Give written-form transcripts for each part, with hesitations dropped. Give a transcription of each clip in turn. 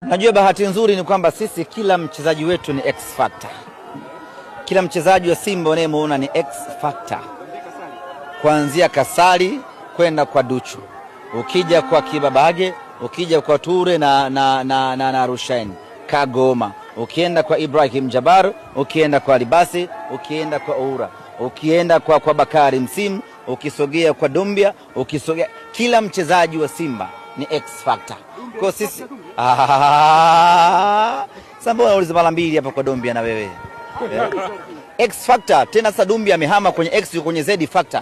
Najua bahati nzuri ni kwamba sisi kila mchezaji wetu ni X Factor. Kila mchezaji wa Simba unayemuona ni X Factor. Kuanzia Kasali kwenda kwa Duchu. Ukija kwa Kibabage, ukija kwa Ture na Rushaini, Kagoma, ukienda kwa Ibrahim Jabbar, ukienda kwa Libasi, ukienda kwa Oura, ukienda kwa Bakari Msimu, ukisogea kwa Dumbia, ukisogea kila mchezaji wa Simba ni X Factor. Kwa sisi Sambo unauliza mara mbili hapa kwa Dumbia na wewe. X Factor tena Dumbia amehama kwenye X kwenye Z Factor.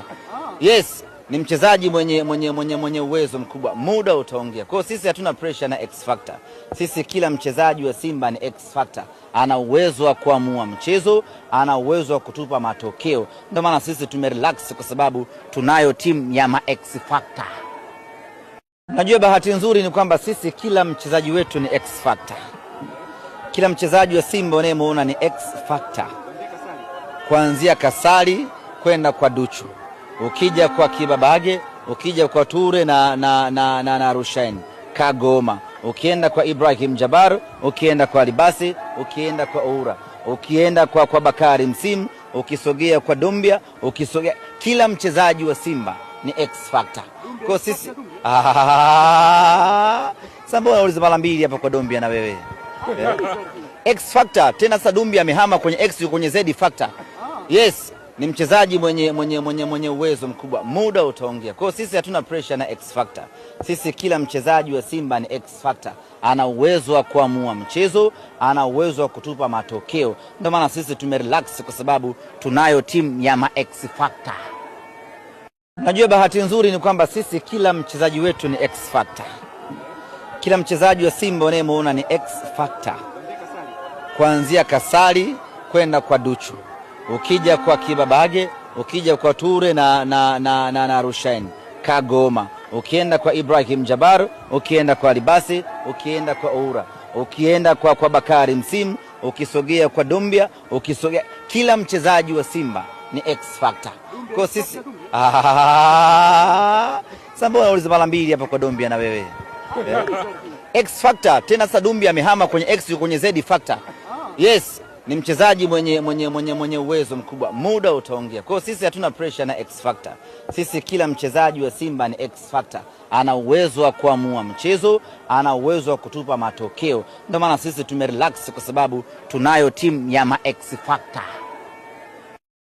Yes, ni mchezaji mwenye uwezo mkubwa. Muda utaongea. Kwa sisi hatuna pressure na X Factor. Sisi kila mchezaji wa Simba ni X Factor. Ana uwezo wa kuamua mchezo, ana uwezo wa kutupa matokeo. Ndio maana sisi tumerelax kwa sababu tunayo timu ya X Factor. Najua bahati nzuri ni kwamba sisi kila mchezaji wetu ni X Factor. Kila mchezaji wa Simba unayemuona ni X Factor. Kuanzia Kasali kwenda kwa Duchu. Ukija kwa Kibabage, ukija kwa Ture na Rushaini, Kagoma, ukienda kwa Ibrahim Jabbar, ukienda kwa Libasi, ukienda kwa Oura, ukienda kwa Bakari Msimu, ukisogea kwa Dumbia, ukisogea kila mchezaji wa Simba ni X Factor. Kwa sisi Sambo unauliza mara mbili hapa kwa Dumbia na wewe. X Factor tena Dumbia amehama kwenye X kwenye Z Factor. Yes, ni mchezaji mwenye uwezo mkubwa. Muda utaongea. Kwa sisi hatuna pressure na X Factor. Sisi kila mchezaji wa Simba ni X Factor. Ana uwezo wa kuamua mchezo, ana uwezo wa kutupa matokeo. Ndio maana sisi tumerelax kwa sababu tunayo timu ya X Factor. Najua bahati nzuri ni kwamba sisi kila mchezaji wetu ni X Factor. Kila mchezaji wa Simba unayemuona ni X Factor. Kuanzia Kasali kwenda kwa Duchu. Ukija kwa Kibabage, ukija kwa Ture na Rushaini, Kagoma, ukienda kwa Ibrahim Jabbar, ukienda kwa Libasi, ukienda kwa Oura, ukienda kwa Bakari Msimu, ukisogea kwa Dumbia, ukisogea kila mchezaji wa Simba ni X Factor. Kwa sisi Sambo unauliza mara mbili hapa kwa Dumbia na wewe. X Factor tena Dumbia amehama kwenye X kwenye Z Factor. Yes, ni mchezaji mwenye uwezo mkubwa. Muda utaongea. Kwa sisi hatuna pressure na X Factor. Sisi kila mchezaji wa Simba ni X Factor. Ana uwezo wa kuamua mchezo, ana uwezo wa kutupa matokeo. Ndio maana sisi tumerelax kwa sababu tunayo timu ya X Factor.